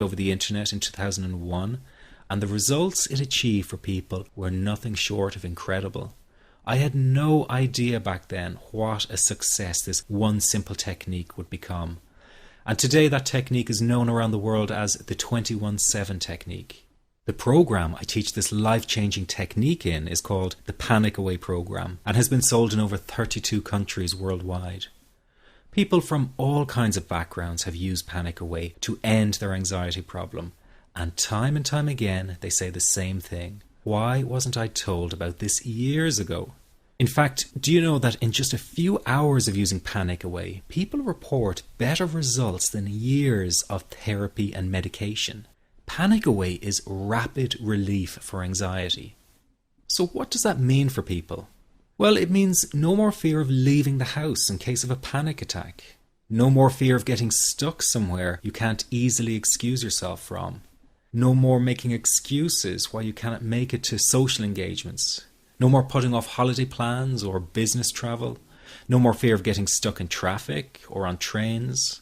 over the internet in 2001, and the results it achieved for people were nothing short of incredible. I had no idea back then what a success this one simple technique would become. And today that technique is known around the world as the 21-7 technique. The program I teach this life-changing technique in is called the Panic Away program and has been sold in over 32 countries worldwide. People from all kinds of backgrounds have used Panic Away to end their anxiety problem. And time again, they say the same thing. Why wasn't I told about this years ago? In fact, do you know that in just a few hours of using Panic Away, people report better results than years of therapy and medication? Panic Away is rapid relief for anxiety. So what does that mean for people? Well, it means no more fear of leaving the house in case of a panic attack. No more fear of getting stuck somewhere you can't easily excuse yourself from. No more making excuses why you cannot make it to social engagements. No more putting off holiday plans or business travel. No more fear of getting stuck in traffic or on trains.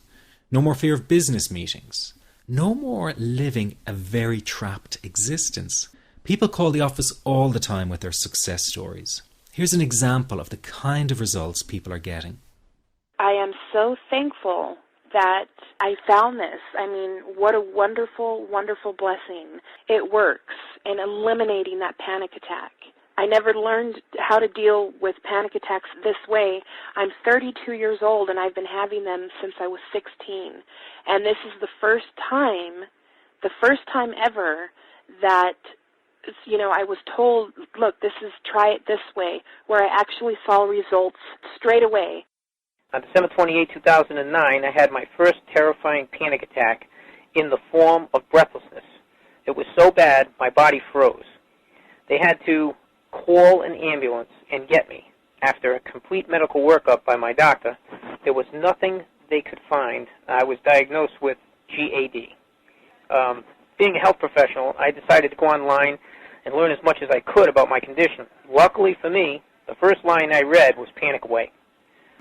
No more fear of business meetings. No more living a very trapped existence. People call the office all the time with their success stories. Here's an example of the kind of results people are getting. I am so thankful that I found this. I mean, what a wonderful, wonderful blessing. It works in eliminating that panic attack. I never learned how to deal with panic attacks this way. I'm 32 years old and I've been having them since I was 16. And this is the first time ever that, I was told, look, try it this way, where I actually saw results straight away. On December 28, 2009, I had my first terrifying panic attack in the form of breathlessness. It was so bad, my body froze. They had to call an ambulance and get me. After a complete medical workup by my doctor, there was nothing they could find. I was diagnosed with GAD. Being a health professional, I decided to go online and learn as much as I could about my condition. Luckily for me, the first line I read was Panic Away.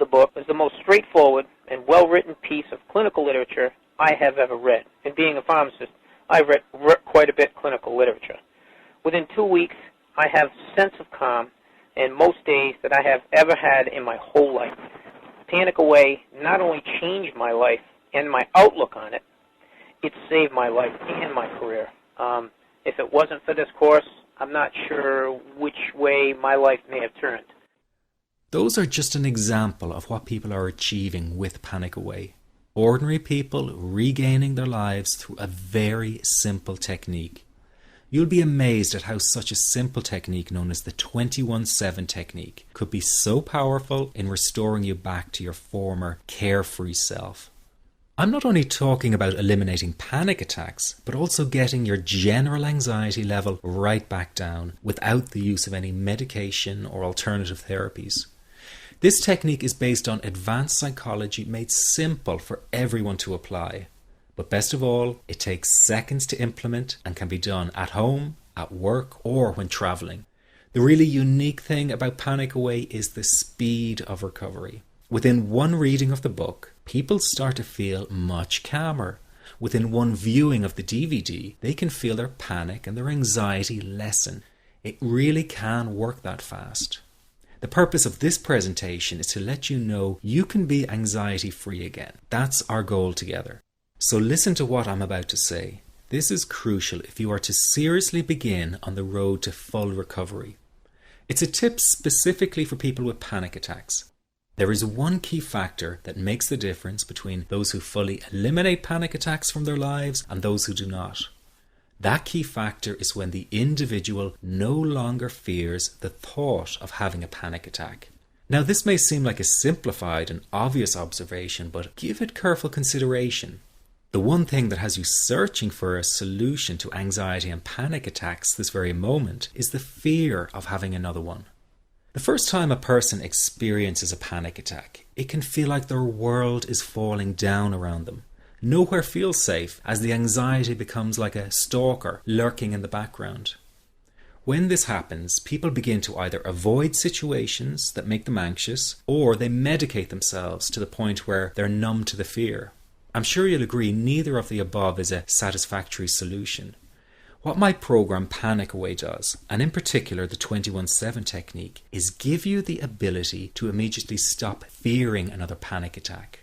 The book was the most straightforward and well-written piece of clinical literature I have ever read. And being a pharmacist, I've read quite a bit of clinical literature. Within 2 weeks, I have a sense of calm in most days that I have ever had in my whole life. Panic Away not only changed my life and my outlook on it, it saved my life and my career. If it wasn't for this course, I'm not sure which way my life may have turned. Those are just an example of what people are achieving with Panic Away. Ordinary people regaining their lives through a very simple technique. You'll be amazed at how such a simple technique known as the 21-7 technique could be so powerful in restoring you back to your former carefree self. I'm not only talking about eliminating panic attacks, but also getting your general anxiety level right back down without the use of any medication or alternative therapies. This technique is based on advanced psychology made simple for everyone to apply. But best of all, it takes seconds to implement and can be done at home, at work, or when traveling. The really unique thing about Panic Away is the speed of recovery. Within one reading of the book, people start to feel much calmer. Within one viewing of the DVD, they can feel their panic and their anxiety lessen. It really can work that fast. The purpose of this presentation is to let you know you can be anxiety-free again. That's our goal together. So listen to what I'm about to say. This is crucial if you are to seriously begin on the road to full recovery. It's a tip specifically for people with panic attacks. There is one key factor that makes the difference between those who fully eliminate panic attacks from their lives and those who do not. That key factor is when the individual no longer fears the thought of having a panic attack. Now, this may seem like a simplified and obvious observation, but give it careful consideration. The one thing that has you searching for a solution to anxiety and panic attacks this very moment is the fear of having another one. The first time a person experiences a panic attack, it can feel like their world is falling down around them. Nowhere feels safe as the anxiety becomes like a stalker lurking in the background. When this happens, people begin to either avoid situations that make them anxious, or they medicate themselves to the point where they're numb to the fear. I'm sure you'll agree neither of the above is a satisfactory solution. What my program Panic Away does, and in particular the 21-7 technique, is give you the ability to immediately stop fearing another panic attack.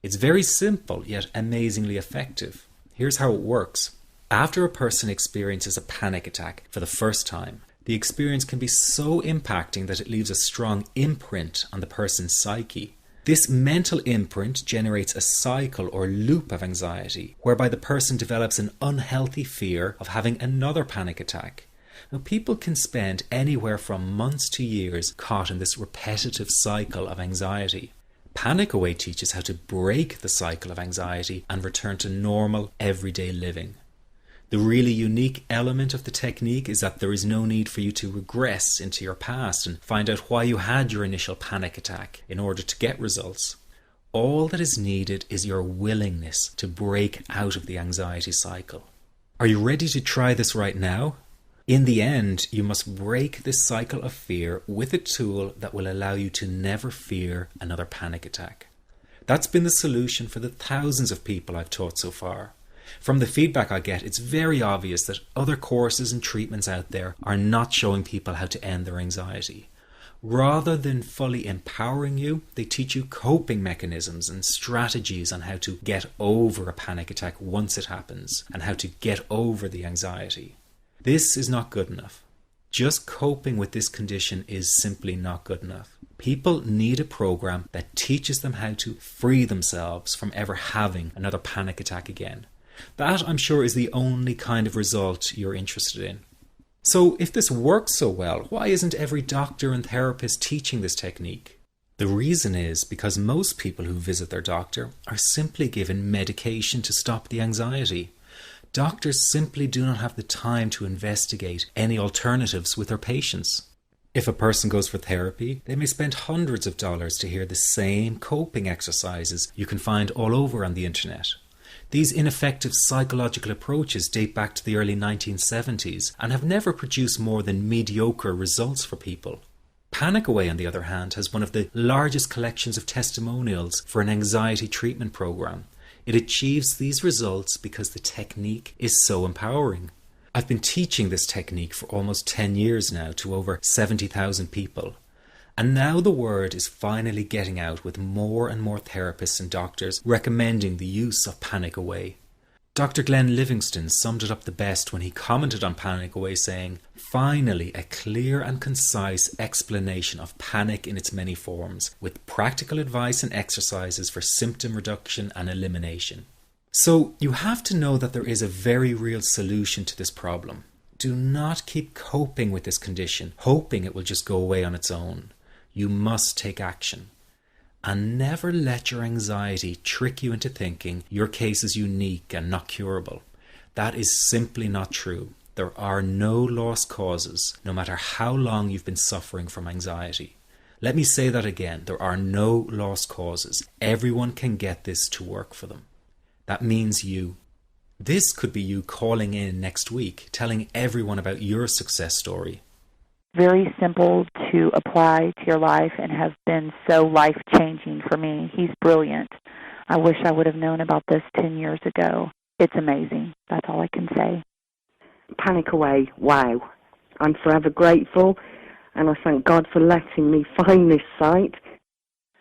It's very simple yet amazingly effective. Here's how it works. After a person experiences a panic attack for the first time, the experience can be so impacting that it leaves a strong imprint on the person's psyche. This mental imprint generates a cycle or loop of anxiety, whereby the person develops an unhealthy fear of having another panic attack. Now, people can spend anywhere from months to years caught in this repetitive cycle of anxiety. Panic Away teaches how to break the cycle of anxiety and return to normal, everyday living. The really unique element of the technique is that there is no need for you to regress into your past and find out why you had your initial panic attack in order to get results. All that is needed is your willingness to break out of the anxiety cycle. Are you ready to try this right now? In the end, you must break this cycle of fear with a tool that will allow you to never fear another panic attack. That's been the solution for the thousands of people I've taught so far. From the feedback I get, it's very obvious that other courses and treatments out there are not showing people how to end their anxiety. Rather than fully empowering you, they teach you coping mechanisms and strategies on how to get over a panic attack once it happens and how to get over the anxiety. This is not good enough. Just coping with this condition is simply not good enough. People need a program that teaches them how to free themselves from ever having another panic attack again. That, I'm sure, is the only kind of result you're interested in. So if this works so well, why isn't every doctor and therapist teaching this technique? The reason is because most people who visit their doctor are simply given medication to stop the anxiety. Doctors simply do not have the time to investigate any alternatives with their patients. If a person goes for therapy, they may spend hundreds of dollars to hear the same coping exercises you can find all over on the internet. These ineffective psychological approaches date back to the early 1970s and have never produced more than mediocre results for people. Panic Away, on the other hand, has one of the largest collections of testimonials for an anxiety treatment program. It achieves these results because the technique is so empowering. I've been teaching this technique for almost 10 years now to over 70,000 people. And now the word is finally getting out with more and more therapists and doctors recommending the use of Panic Away. Dr. Glenn Livingston summed it up the best when he commented on Panic Away saying, "Finally, a clear and concise explanation of panic in its many forms, with practical advice and exercises for symptom reduction and elimination." So you have to know that there is a very real solution to this problem. Do not keep coping with this condition, hoping it will just go away on its own. You must take action. And never let your anxiety trick you into thinking your case is unique and not curable. That is simply not true. There are no lost causes, no matter how long you've been suffering from anxiety. Let me say that again. There are no lost causes. Everyone can get this to work for them. That means you. This could be you calling in next week, telling everyone about your success story. Very simple to apply to your life and has been so life-changing for me. He's brilliant. I wish I would have known about this 10 years ago. It's amazing. That's all I can say. Panic Away, wow. I'm forever grateful, and I thank God for letting me find this site.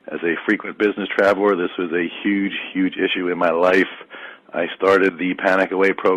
As a frequent business traveler, this was a huge, huge issue in my life. I started the Panic Away program